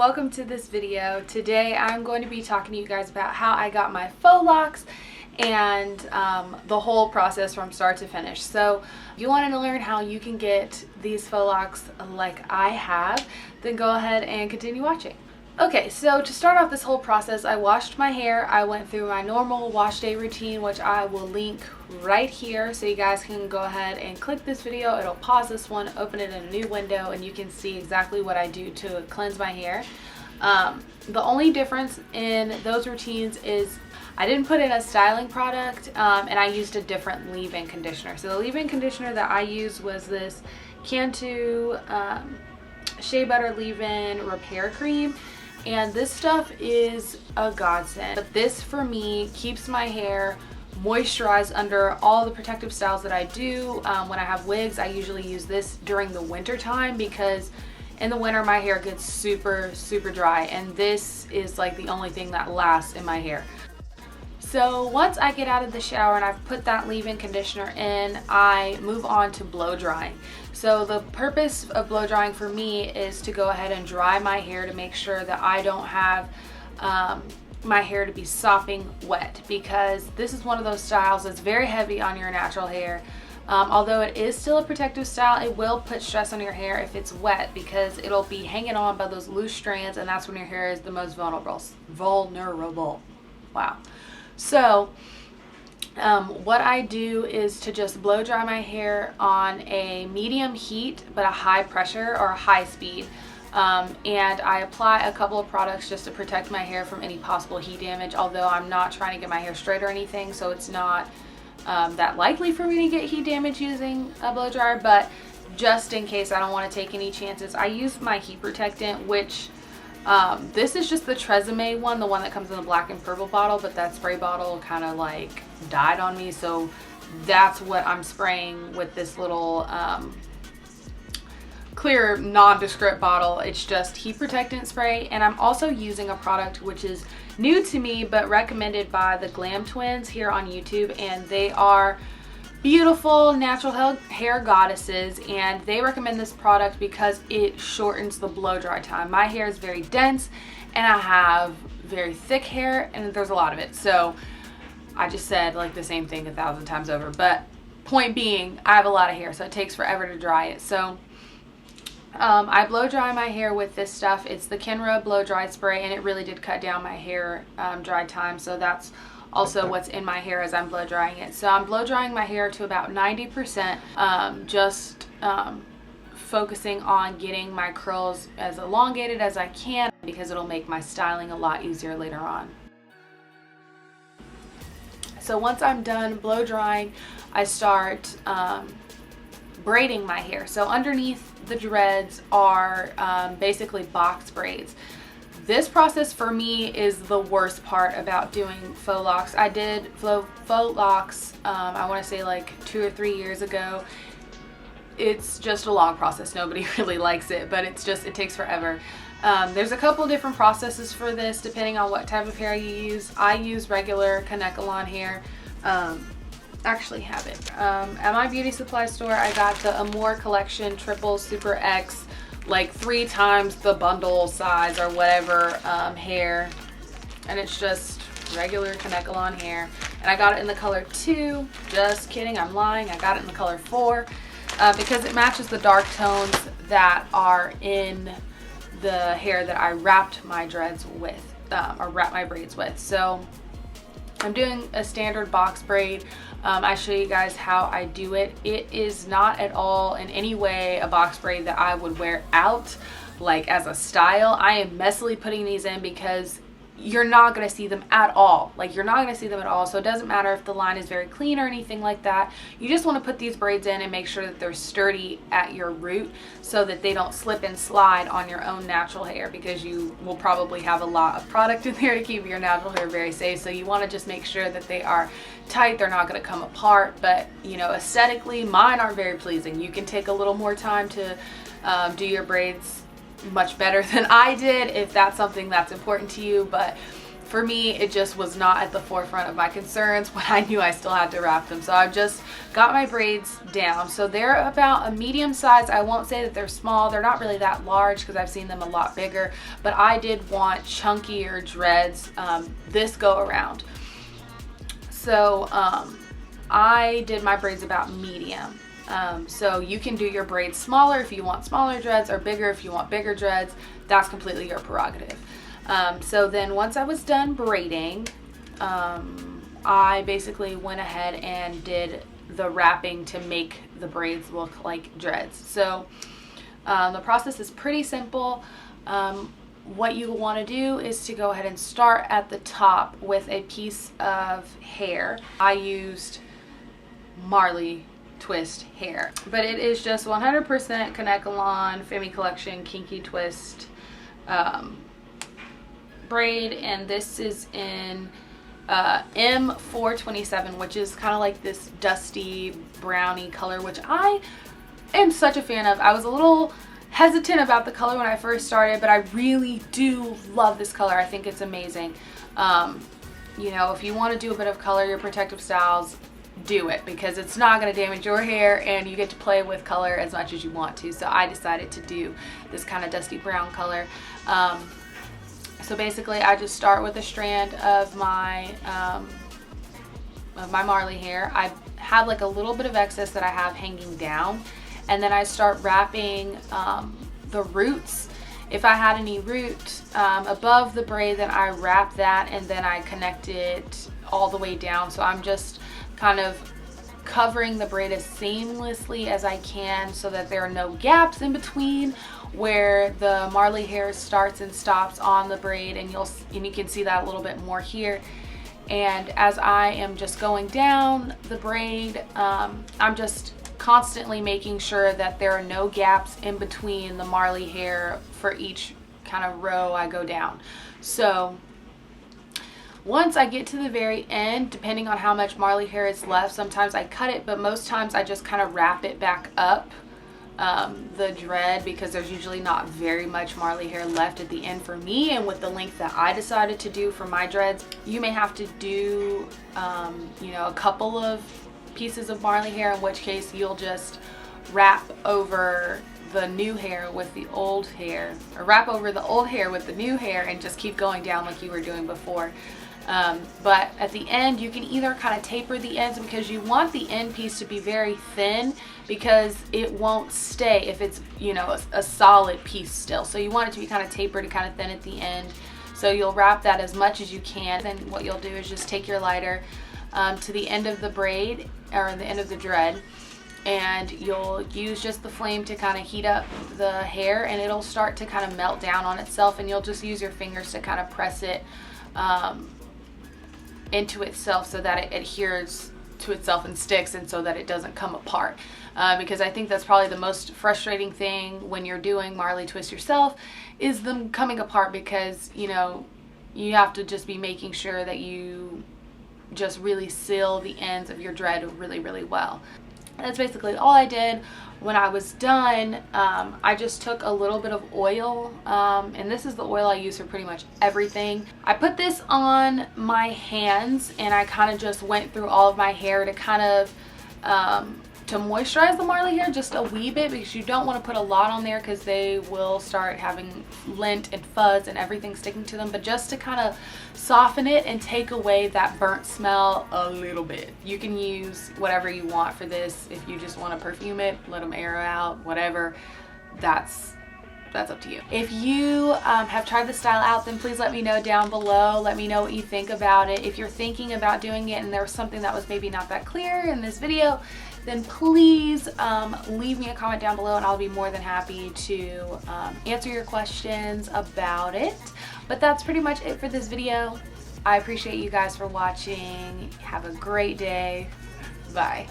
welcome to this video. Today I'm going to be talking to you guys about how I got my faux locks and the whole process from start to finish. So if you wanted to learn how you can get these faux locks like I have, then go ahead and continue watching. Okay, so to start off this whole process, I washed my hair. I went through my normal wash day routine, which I will link right here, so you guys can go ahead and click this video. It'll pause this one, open it in a new window, and you can see exactly what I do to cleanse my hair. The only difference in those routines is I didn't put in a styling product, and I used a different leave-in conditioner. So the leave-in conditioner that I used was this Cantu Shea Butter Leave-In Repair Cream. And this stuff is a godsend. But this for me keeps my hair moisturized under all the protective styles that I do. When I have wigs, I usually use this during the winter time because in the winter my hair gets super dry, and this is like the only thing that lasts in my hair. So once I get out of the shower and I've put that leave-in conditioner in, I move on to blow drying. So the purpose of blow drying for me is to go ahead and dry my hair to make sure that I don't have my hair to be sopping wet, because this is one of those styles that's very heavy on your natural hair. Although it is still a protective style, it will put stress on your hair if it's wet, because it'll be hanging on by those loose strands, and that's when your hair is the most vulnerable. Wow. So what I do is to just blow dry my hair on a medium heat but a high pressure or a high speed, and I apply a couple of products just to protect my hair from any possible heat damage, although I'm not trying to get my hair straight or anything, so it's not that likely for me to get heat damage using a blow dryer. But just in case I don't want to take any chances, I use my heat protectant, which this is just the Tresemme one, the one that comes in the black and purple bottle, but that spray bottle kind of like died on me, so that's what I'm spraying with this little clear nondescript bottle. It's just heat protectant spray. And I'm also using a product which is new to me but recommended by the Glam Twins here on YouTube, and they are beautiful natural hair goddesses, and they recommend this product because it shortens the blow dry time. My hair is very dense and I have very thick hair, and there's a lot of it, so I just said like the same thing 1,000 times over, but point being, I have a lot of hair, so it takes forever to dry it. So I blow dry my hair with this stuff. It's the Kenra blow dry spray, and it really did cut down my hair dry time, so that's also what's in my hair as I'm blow drying it. So I'm blow drying my hair to about 90%, just focusing on getting my curls as elongated as I can, because it'll make my styling a lot easier later on. So once I'm done blow drying, I start braiding my hair. So underneath the dreads are basically box braids. This process for me is the worst part about doing faux locks. I did faux locks, I want to say like 2 or 3 years ago. It's just a long process. Nobody really likes it, but it takes forever. There's a couple different processes for this depending on what type of hair you use. I use regular Kanekalon hair. Actually have it. At my beauty supply store, I got the Amore Collection Triple Super X, like 3 times the bundle size or whatever hair, and it's just regular Kanekalon hair, and I got it in the color 2. Just kidding, I'm lying, I got it in the color 4 because it matches the dark tones that are in the hair that I wrapped my dreads with, or wrapped my braids with. So I'm doing a standard box braid. I show you guys how I do it. It is not at all in any way a box braid that I would wear out like as a style. I am messily putting these in because you're not going to see them at all. Like, you're not going to see them at all. So it doesn't matter if the line is very clean or anything like that. You just want to put these braids in and make sure that they're sturdy at your root so that they don't slip and slide on your own natural hair, because you will probably have a lot of product in there to keep your natural hair very safe. So you want to just make sure that they are tight. They're not going to come apart, but you know, aesthetically mine aren't very pleasing. You can take a little more time to do your braids much better than I did if that's something that's important to you, but for me, it just was not at the forefront of my concerns when I knew I still had to wrap them. So I've just got my braids down. So they're about a medium size. I won't say that they're small. They're not really that large because I've seen them a lot bigger, but I did want chunkier dreads this go around. So I did my braids about medium. So you can do your braids smaller if you want smaller dreads, or bigger if you want bigger dreads. That's completely your prerogative. So then once I was done braiding, I basically went ahead and did the wrapping to make the braids look like dreads. So the process is pretty simple. What you want to do is to go ahead and start at the top with a piece of hair. I used Marley twist hair, but it is just 100% Kanekalon Femi Collection Kinky Twist braid, and this is in M427, which is kind of like this dusty browny color, which I am such a fan of. I was a little hesitant about the color when I first started, but I really do love this color. I think it's amazing. You know, if you want to do a bit of color, your protective styles, do it, because it's not going to damage your hair and you get to play with color as much as you want to. So I decided to do this kind of dusty brown color. So basically I just start with a strand of my Marley hair. I have like a little bit of excess that I have hanging down, and then I start wrapping the roots. If I had any root above the braid, then I wrap that and then I connect it all the way down. So I'm just kind of covering the braid as seamlessly as I can so that there are no gaps in between where the Marley hair starts and stops on the braid, and you can see that a little bit more here. And as I am just going down the braid, I'm just constantly making sure that there are no gaps in between the Marley hair for each kind of row I go down. So once I get to the very end, depending on how much Marley hair is left, sometimes I cut it, but most times I just kind of wrap it back up the dread, because there's usually not very much Marley hair left at the end for me. And with the length that I decided to do for my dreads, you may have to do you know, a couple of pieces of Marley hair, in which case you'll just wrap over the new hair with the old hair, or wrap over the old hair with the new hair and just keep going down like you were doing before. But at the end, you can either kind of taper the ends, because you want the end piece to be very thin, because it won't stay if it's, you know, a solid piece still. So you want it to be kind of tapered and kind of thin at the end. So you'll wrap that as much as you can. Then what you'll do is just take your lighter to the end of the braid, or the end of the dread, and you'll use just the flame to kind of heat up the hair, and it'll start to kind of melt down on itself, and you'll just use your fingers to kind of press it into itself so that it adheres to itself and sticks, and so that it doesn't come apart. Because I think that's probably the most frustrating thing when you're doing Marley twist yourself, is them coming apart, because, you know, you have to just be making sure that you just really seal the ends of your dread really, really well. That's basically all I did. When I was done, I just took a little bit of oil, and this is the oil I use for pretty much everything. I put this on my hands, and I kind of just went through all of my hair to kind of to moisturize the Marley hair just a wee bit, because you don't want to put a lot on there, because they will start having lint and fuzz and everything sticking to them. But just to kind of soften it and take away that burnt smell a little bit. You can use whatever you want for this. If you just want to perfume it, let them air out, whatever, that's up to you. If you have tried the style out, then please let me know down below. Let me know what you think about it. If you're thinking about doing it and there was something that was maybe not that clear in this video, then please leave me a comment down below, and I'll be more than happy to answer your questions about it. But that's pretty much it for this video. I appreciate you guys for watching. Have a great day. Bye.